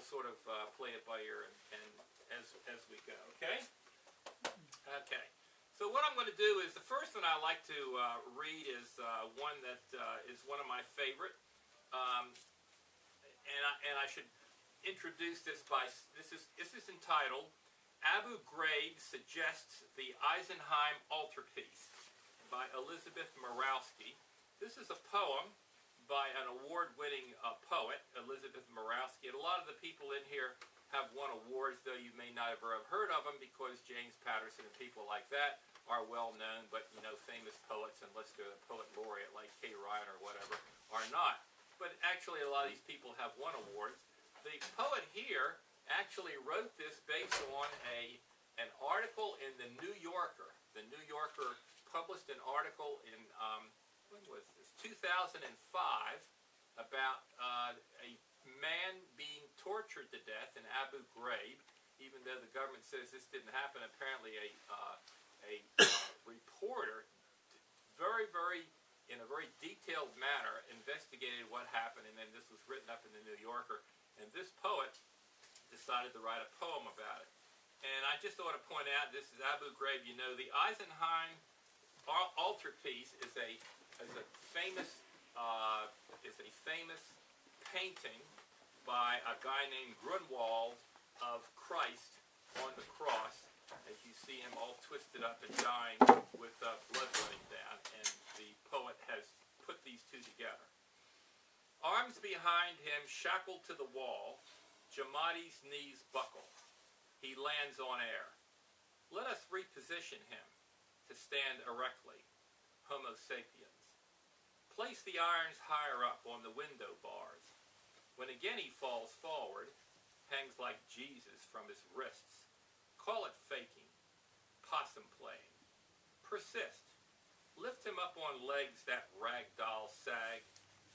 sort of play it by ear and as we go. Okay. Okay. So what I'm going to do is the first one I like to read is one that is one of my favorite, and I should introduce this by this is entitled Abu Ghraib Suggests the Eisenheim Altarpiece by Elizabeth Morawski. This is a poem by an award-winning poet, Elizabeth Morawski. And a lot of the people in here have won awards, though you may not ever have heard of them, because James Patterson and people like that are well known, but famous poets, unless they're the poet laureate like Kay Ryan or whatever, are not. But actually, a lot of these people have won awards. The poet here actually wrote this based on an article in the New Yorker. The New Yorker published an article in when was this? 2005 about a man being tortured to death in Abu Ghraib. Even though the government says this didn't happen, apparently a reporter, in a very detailed manner, investigated what happened, and then this was written up in the New Yorker. And this poet decided to write a poem about it. And I just want to point out, this is Abu Ghraib. The Eisenheim altarpiece is a famous painting by a guy named Grunwald of Christ on the cross, as you see him all twisted up and dying with blood running down, and the poet has put these two together. Arms behind him shackled to the wall, Jamadi's knees buckle. He lands on air. Let us reposition him to stand erectly, Homo sapiens. Place the irons higher up on the window bars. When again he falls forward, hangs like Jesus from his wrists. Call it faking, possum playing. Persist. Lift him up on legs that ragdoll sag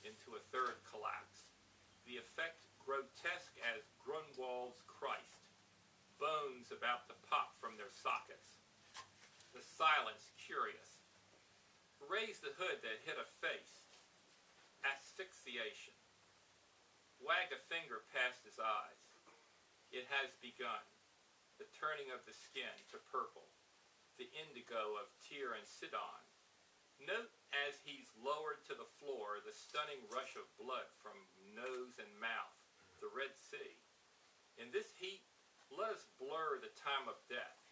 into a third collapse. The effect grotesque as Grunwald's Christ. Bones about to pop from their sockets. The silence curious. Raise the hood that hit a face. Asphyxiation. Wag a finger past his eyes. It has begun. The turning of the skin to purple. The indigo of Tyr and Sidon. Note as he's lowered to the floor the stunning rush of blood from nose and mouth. The Red Sea. In this heat, let us blur the time of death.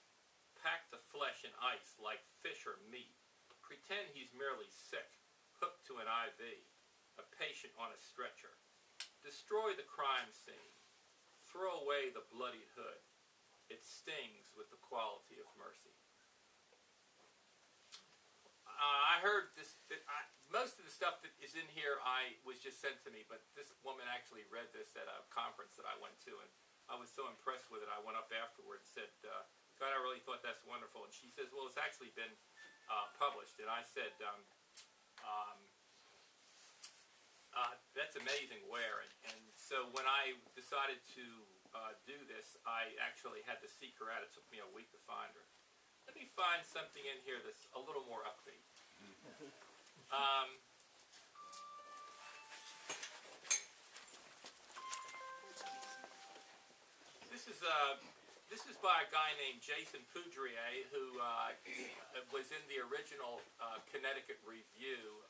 Pack the flesh in ice like fish or meat. Pretend he's merely sick, hooked to an IV, a patient on a stretcher. Destroy the crime scene. Throw away the bloodied hood. It stings with the quality of mercy. I heard this, most of the stuff that is in here was just sent to me, but this woman actually read this at a conference that I went to, and I was so impressed with it, I went up afterward and said, God, I really thought that's wonderful. And she says, well, it's actually been published. And I said, that's amazing where. And so when I decided to do this, I actually had to seek her out. It took me a week to find her. Let me find something in here that's a little more upbeat. This is by a guy named Jason Poudrier, who was in the original Connecticut Review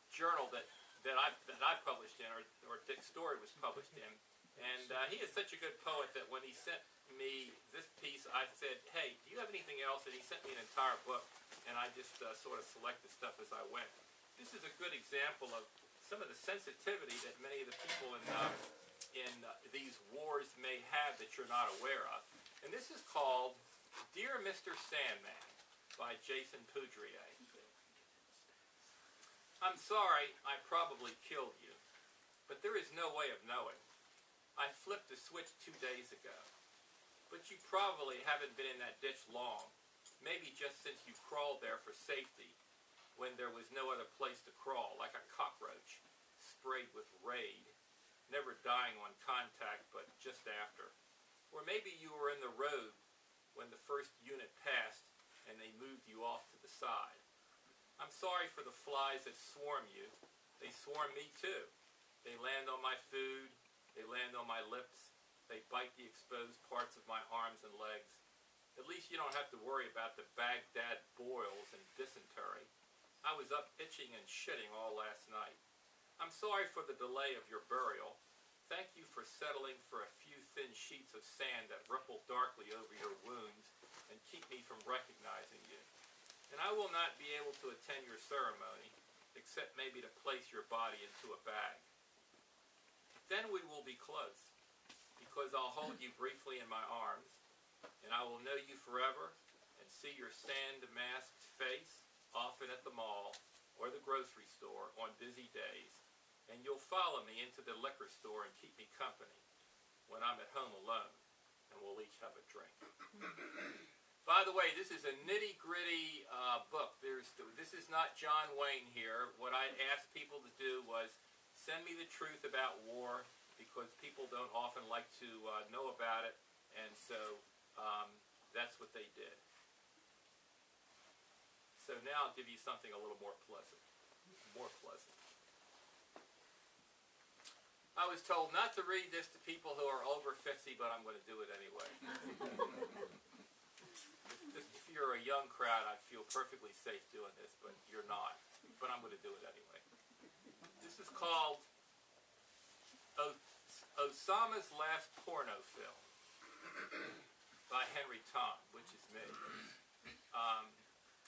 journal that I published in, or Dick's story was published in. And he is such a good poet that when he sent me this piece, I said, hey, do you have anything else? And he sent me an entire book, and I just sort of selected stuff as I went. This is a good example of some of the sensitivity that many of the people in these wars may have that you're not aware of. And this is called Dear Mr. Sandman by Jason Poudrier. I'm sorry I probably killed you, but there is no way of knowing. I flipped the switch 2 days ago. But you probably haven't been in that ditch long, maybe just since you crawled there for safety, when there was no other place to crawl, like a cockroach, sprayed with Raid, never dying on contact, but just after. Or maybe you were in the road when the first unit passed, and they moved you off to the side. I'm sorry for the flies that swarm you, They swarm me too. They land on my food. They land on my lips. They bite the exposed parts of my arms and legs. At least you don't have to worry about the Baghdad boils and dysentery. I was up itching and shitting all last night. I'm sorry for the delay of your burial. Thank you for settling for a few thin sheets of sand that ripple darkly over your wounds and keep me from recognizing you. And I will not be able to attend your ceremony, except maybe to place your body into a bag. Then we will be close, because I'll hold you briefly in my arms, and I will know you forever and see your sand-masked face often at the mall or the grocery store on busy days, and you'll follow me into the liquor store and keep me company when I'm at home alone, and we'll each have a drink. By the way, this is a nitty-gritty book. This is not John Wayne here. What I asked people to do was send me the truth about war, because people don't often like to know about it, and so that's what they did. So now I'll give you something a little more pleasant. More pleasant. I was told not to read this to people who are over 50, but I'm going to do it anyway. If you're a young crowd, I feel perfectly safe doing this, but you're not. But I'm going to do it anyway. This is called Osama's Last Porno Film by Henry Tom, which is me.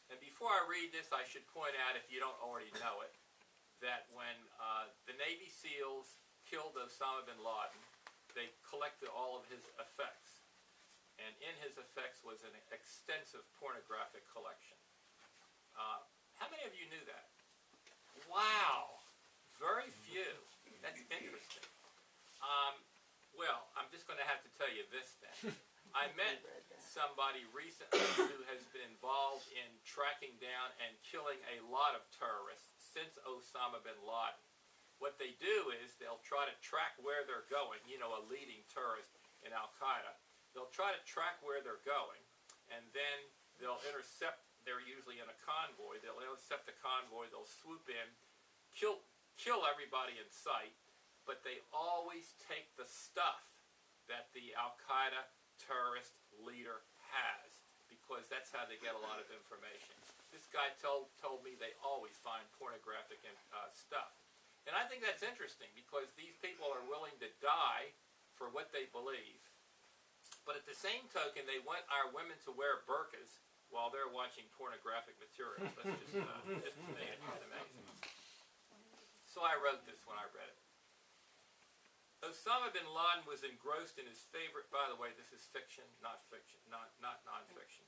And before I read this, I should point out, if you don't already know it, that when the Navy SEALs killed Osama bin Laden, they collected all of his effects. And in his effects was an extensive pornographic collection. How many of you knew that? Wow! Very few. That's interesting. Well, I'm just going to have to tell you this then. I met somebody recently who has been involved in tracking down and killing a lot of terrorists since Osama bin Laden. What they do is they'll try to track where they're going, you know, a leading terrorist in Al-Qaeda. They'll try to track where they're going, and then they'll intercept, they're usually in a convoy, they'll intercept the convoy, they'll swoop in, kill everybody in sight, but they always take the stuff that the Al-Qaeda terrorist leader has, because that's how they get a lot of information. This guy told me they always find pornographic stuff. And I think that's interesting, because these people are willing to die for what they believe. But at the same token, they want our women to wear burqas while they're watching pornographic materials. That's just to me, it's amazing. So I wrote this when I read it. Osama bin Laden was engrossed in his favorite, by the way, this is fiction, not nonfiction.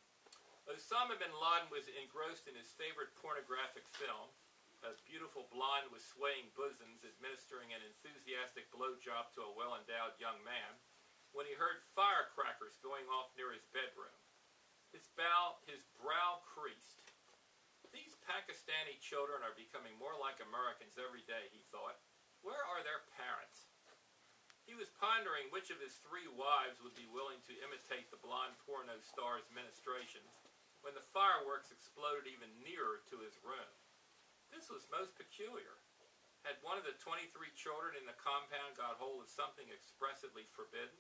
Osama bin Laden was engrossed in his favorite pornographic film, a beautiful blonde with swaying bosoms administering an enthusiastic blowjob to a well-endowed young man, when he heard firecrackers going off near his bedroom. His brow creased. These Pakistani children are becoming more like Americans every day, he thought. Where are their parents? He was pondering which of his 3 wives would be willing to imitate the blonde porno star's ministrations when the fireworks exploded even nearer to his room. This was most peculiar. Had one of the 23 children in the compound got hold of something expressively forbidden?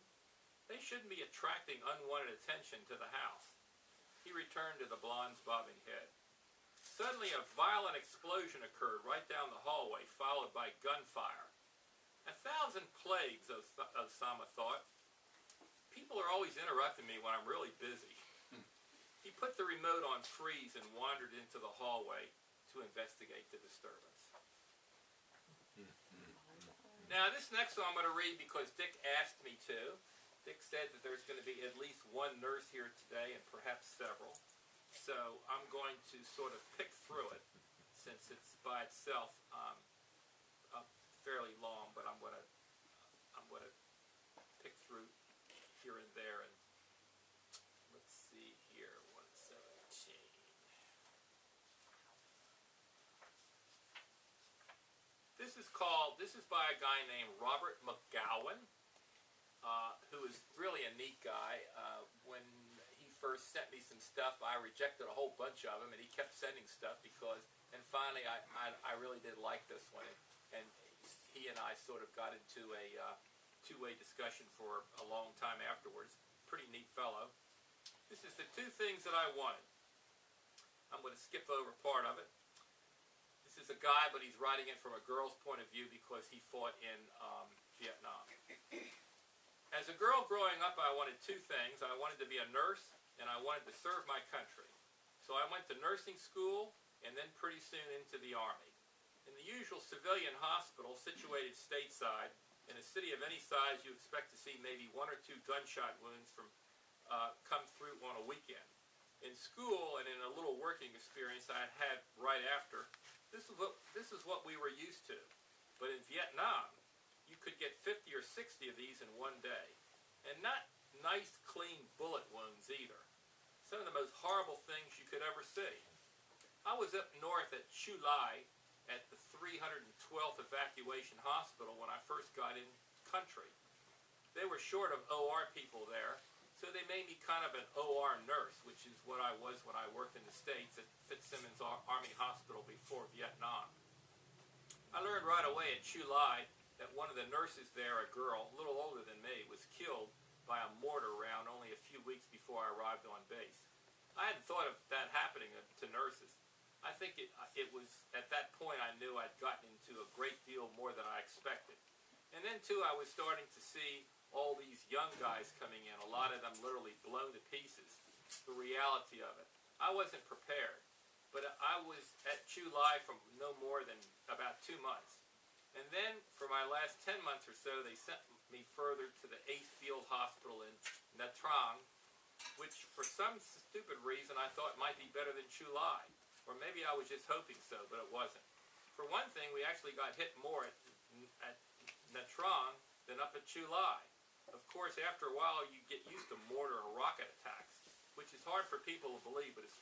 They shouldn't be attracting unwanted attention to the house. He returned to the blonde's bobbing head. Suddenly a violent explosion occurred right down the hallway, followed by gunfire. 1,000 plagues, Osama thought. People are always interrupting me when I'm really busy. He put the remote on freeze and wandered into the hallway to investigate the disturbance. Now, this next one I'm going to read because Dick asked me to. Dick said that there's going to be at least one nurse here today, and perhaps several. So I'm going to sort of pick through it, since it's by itself fairly long. But I'm going to pick through here and there, and let's see here, 117. This is by a guy named Robert McGowan, who is really a neat guy. When he first sent me some stuff, I rejected a whole bunch of them, and he kept sending stuff and finally I really did like this one. and he and I sort of got into a two-way discussion for a long time afterwards. Pretty neat fellow. This is the two things that I wanted. I'm going to skip over part of it. This is a guy, but he's writing it from a girl's point of view because he fought in Vietnam. As a girl growing up, I wanted two things. I wanted to be a nurse, and I wanted to serve my country. So I went to nursing school, and then pretty soon into the Army. In the usual civilian hospital situated stateside, in a city of any size, you expect to see maybe one or two gunshot wounds from come through on a weekend. In school and in a little working experience I had right after, this is what we were used to. But in Vietnam, you could get 50 or 60 of these in one day. And not nice, clean bullet wounds either. Some of the most horrible things you could ever see. I was up north at Chu Lai at the 312th Evacuation Hospital when I first got in country. They were short of OR people there, so they made me kind of an OR nurse, which is what I was when I worked in the States at Fitzsimmons Army Hospital before Vietnam. I learned right away at Chu Lai that one of the nurses there, a girl, a little older than me, was killed by a mortar round only a few weeks before I arrived on base. I hadn't thought of that happening to nurses. I think it was at that point I knew I'd gotten into a great deal more than I expected. And then too I was starting to see all these young guys coming in, a lot of them literally blown to pieces, the reality of it. I wasn't prepared, but I was at Chu Lai for no more than about 2 months. And then for my last 10 months or so, they sent me further to the 8th Field Hospital in Nha Trang, which for some stupid reason I thought might be better than Chu Lai. Or maybe I was just hoping so, but it wasn't. For one thing, we actually got hit more at Nha Trang than up at Chu Lai. Of course, after a while, you get used to mortar or rocket attacks, which is hard for people to believe, but it's true.